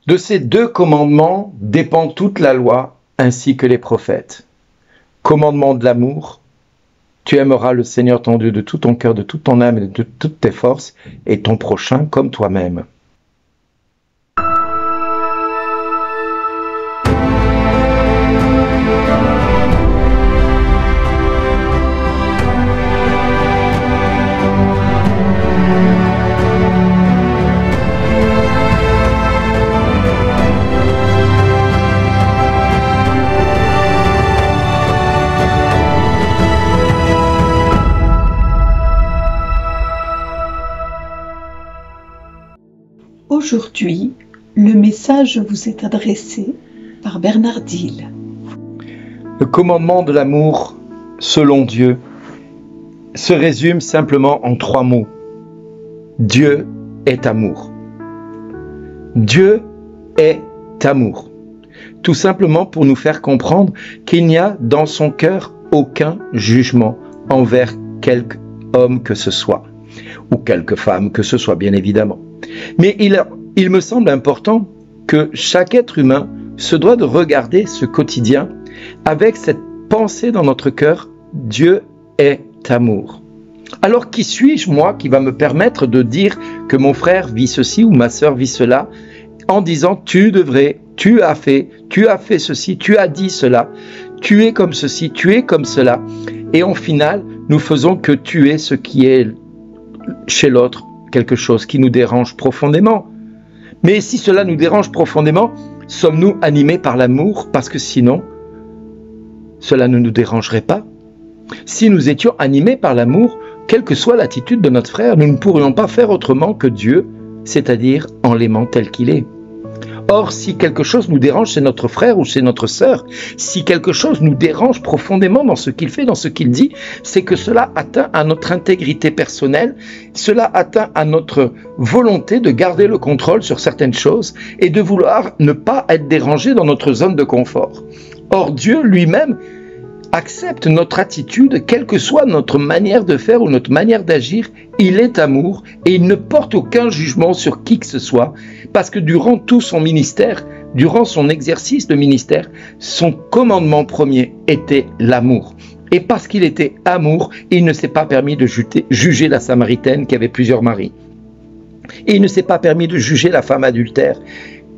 De ces deux commandements dépend toute la loi ainsi que les prophètes. Commandement de l'amour, tu aimeras le Seigneur ton Dieu de tout ton cœur, de toute ton âme et de toutes tes forces, et ton prochain comme toi-même. Aujourd'hui, le message vous est adressé par Bernard Diel. Le commandement de l'amour, selon Dieu, se résume simplement en 3 mots. Dieu est amour. Dieu est amour. Tout simplement pour nous faire comprendre qu'il n'y a dans son cœur aucun jugement envers quelque homme que ce soit, ou quelque femme que ce soit, bien évidemment. Mais il me semble important que chaque être humain se doit de regarder ce quotidien avec cette pensée dans notre cœur, Dieu est amour. Alors qui suis-je, moi, qui va me permettre de dire que mon frère vit ceci ou ma sœur vit cela, en disant tu devrais, tu as fait ceci, tu as dit cela, tu es comme ceci, tu es comme cela, et en final, nous faisons que tuer ce qui est chez l'autre, quelque chose qui nous dérange profondément. Mais si cela nous dérange profondément, sommes-nous animés par l'amour? Parce que sinon, cela ne nous dérangerait pas. Si nous étions animés par l'amour, quelle que soit l'attitude de notre frère, nous ne pourrions pas faire autrement que Dieu, c'est-à-dire en l'aimant tel qu'il est. Or, si quelque chose nous dérange chez notre frère ou chez notre sœur, si quelque chose nous dérange profondément dans ce qu'il fait, dans ce qu'il dit, c'est que cela atteint à notre intégrité personnelle, cela atteint à notre volonté de garder le contrôle sur certaines choses et de vouloir ne pas être dérangé dans notre zone de confort. Or, Dieu lui-même accepte notre attitude, quelle que soit notre manière de faire ou notre manière d'agir, il est amour et il ne porte aucun jugement sur qui que ce soit, parce que durant tout son ministère, durant son exercice de ministère, son commandement premier était l'amour. Et parce qu'il était amour, il ne s'est pas permis de juger la Samaritaine qui avait plusieurs maris. Et il ne s'est pas permis de juger la femme adultère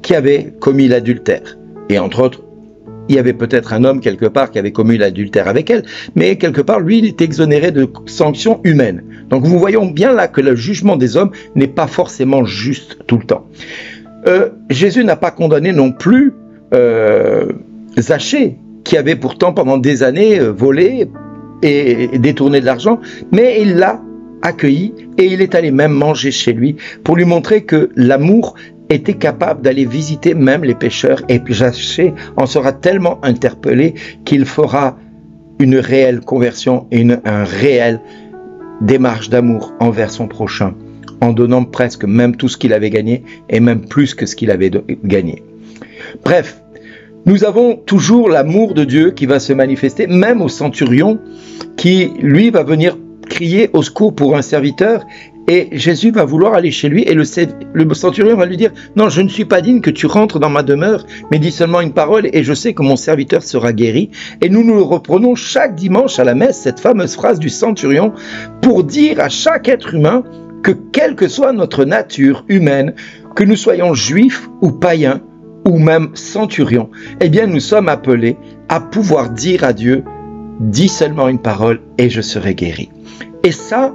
qui avait commis l'adultère. Et entre autres, il y avait peut-être un homme quelque part qui avait commis l'adultère avec elle, mais quelque part, lui, il est exonéré de sanctions humaines. Donc, vous voyons bien là que le jugement des hommes n'est pas forcément juste tout le temps. Jésus n'a pas condamné non plus Zachée, qui avait pourtant pendant des années volé et détourné de l'argent, mais il l'a accueilli et il est allé même manger chez lui pour lui montrer que l'amour était capable d'aller visiter même les pécheurs, et Zachée en sera tellement interpellé qu'il fera une réelle conversion et un réel démarche d'amour envers son prochain, en donnant presque même tout ce qu'il avait gagné et même plus que ce qu'il avait gagné. Bref, nous avons toujours l'amour de Dieu qui va se manifester, même au centurion qui, lui, va venir crier au secours pour un serviteur. Et Jésus va vouloir aller chez lui et le centurion va lui dire « Non, je ne suis pas digne que tu rentres dans ma demeure, mais dis seulement une parole et je sais que mon serviteur sera guéri. » Et nous nous reprenons chaque dimanche à la messe, cette fameuse phrase du centurion, pour dire à chaque être humain que quelle que soit notre nature humaine, que nous soyons juifs ou païens, ou même centurions, eh bien nous sommes appelés à pouvoir dire à Dieu « Dis seulement une parole et je serai guéri. » Et ça,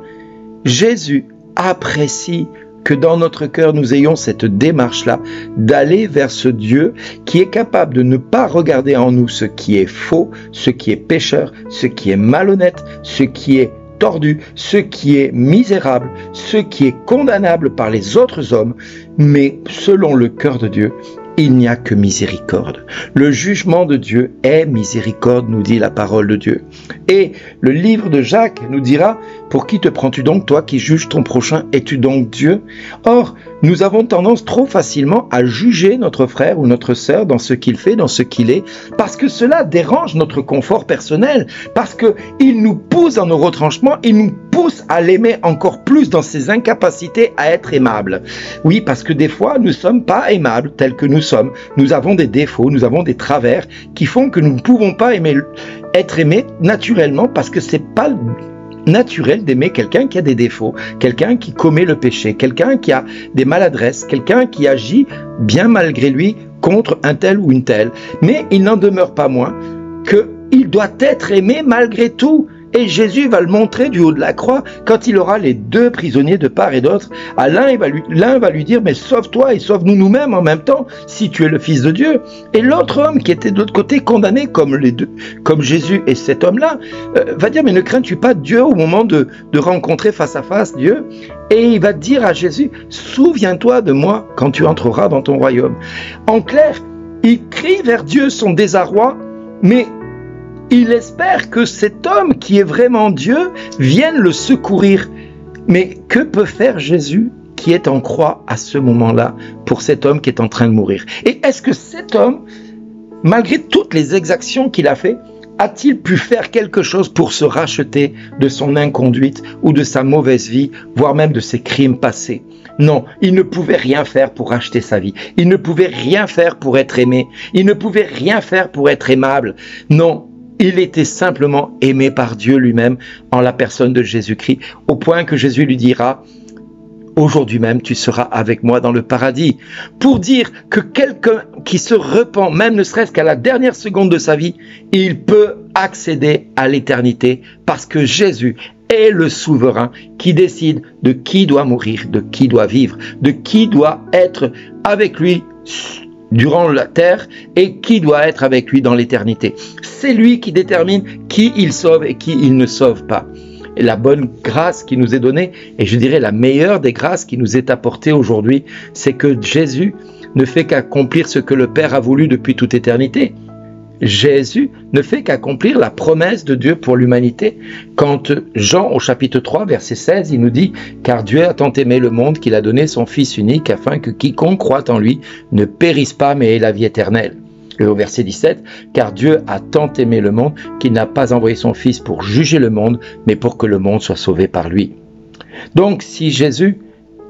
Jésus apprécie que dans notre cœur, nous ayons cette démarche-là d'aller vers ce Dieu qui est capable de ne pas regarder en nous ce qui est faux, ce qui est pécheur, ce qui est malhonnête, ce qui est tordu, ce qui est misérable, ce qui est condamnable par les autres hommes, mais selon le cœur de Dieu, il n'y a que miséricorde. Le jugement de Dieu est miséricorde, nous dit la parole de Dieu. Et le livre de Jacques nous dira Pour qui te prends-tu donc, toi qui juges ton prochain? Es-tu donc Dieu? Or, nous avons tendance trop facilement à juger notre frère ou notre sœur dans ce qu'il fait, dans ce qu'il est, parce que cela dérange notre confort personnel, parce qu'il nous pousse dans nos retranchements, il nous pousse à l'aimer encore plus dans ses incapacités à être aimable. Oui, parce que des fois, nous ne sommes pas aimables tels que nous sommes. Nous avons des défauts, nous avons des travers qui font que nous ne pouvons pas être aimés naturellement, parce que c'est pas naturel d'aimer quelqu'un qui a des défauts, quelqu'un qui commet le péché, quelqu'un qui a des maladresses, quelqu'un qui agit bien malgré lui contre un tel ou une telle. Mais il n'en demeure pas moins qu'il doit être aimé malgré tout. Et Jésus va le montrer du haut de la croix quand il aura les deux prisonniers de part et d'autre. L'un va lui dire, mais sauve-toi et sauve-nous nous-mêmes en même temps, si tu es le Fils de Dieu. Et l'autre homme qui était de l'autre côté condamné comme Jésus et cet homme-là, va dire, mais ne crains-tu pas Dieu au moment de rencontrer face à face Dieu? Et il va dire à Jésus, souviens-toi de moi quand tu entreras dans ton royaume. En clair, il crie vers Dieu son désarroi, mais il espère que cet homme qui est vraiment Dieu vienne le secourir. Mais que peut faire Jésus qui est en croix à ce moment-là pour cet homme qui est en train de mourir? Et est-ce que cet homme, malgré toutes les exactions qu'il a fait, a-t-il pu faire quelque chose pour se racheter de son inconduite ou de sa mauvaise vie, voire même de ses crimes passés? Non, il ne pouvait rien faire pour racheter sa vie. Il ne pouvait rien faire pour être aimé. Il ne pouvait rien faire pour être aimable. Non. Il était simplement aimé par Dieu lui-même en la personne de Jésus-Christ, au point que Jésus lui dira « Aujourd'hui même, tu seras avec moi dans le paradis ». Pour dire que quelqu'un qui se repent, même ne serait-ce qu'à la dernière seconde de sa vie, il peut accéder à l'éternité parce que Jésus est le souverain qui décide de qui doit mourir, de qui doit vivre, de qui doit être avec lui durant la terre et qui doit être avec lui dans l'éternité. C'est lui qui détermine qui il sauve et qui il ne sauve pas. Et la bonne grâce qui nous est donnée, et je dirais la meilleure des grâces qui nous est apportée aujourd'hui, c'est que Jésus ne fait qu'accomplir ce que le Père a voulu depuis toute éternité. Jésus ne fait qu'accomplir la promesse de Dieu pour l'humanité. Quand Jean, au chapitre 3, verset 16, il nous dit « Car Dieu a tant aimé le monde qu'il a donné son Fils unique afin que quiconque croit en lui ne périsse pas mais ait la vie éternelle. » Et au verset 17, « Car Dieu a tant aimé le monde qu'il n'a pas envoyé son Fils pour juger le monde, mais pour que le monde soit sauvé par lui. » Donc, si Jésus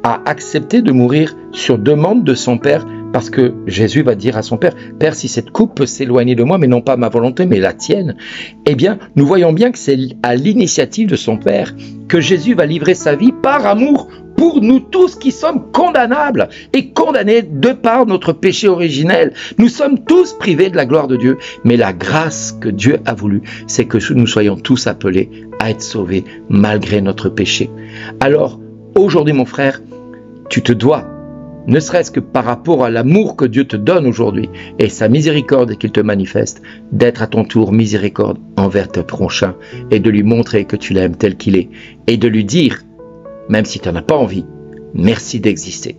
a accepté de mourir sur demande de son Père, parce que Jésus va dire à son Père, « Père, si cette coupe peut s'éloigner de moi, mais non pas ma volonté, mais la tienne. » Eh bien, nous voyons bien que c'est à l'initiative de son Père que Jésus va livrer sa vie par amour pour nous tous qui sommes condamnables et condamnés de par notre péché originel. Nous sommes tous privés de la gloire de Dieu, mais la grâce que Dieu a voulu, c'est que nous soyons tous appelés à être sauvés malgré notre péché. Alors, aujourd'hui mon frère, tu te dois, ne serait-ce que par rapport à l'amour que Dieu te donne aujourd'hui et sa miséricorde qu'il te manifeste, d'être à ton tour miséricorde envers tes prochains et de lui montrer que tu l'aimes tel qu'il est et de lui dire, même si tu n'en as pas envie, merci d'exister.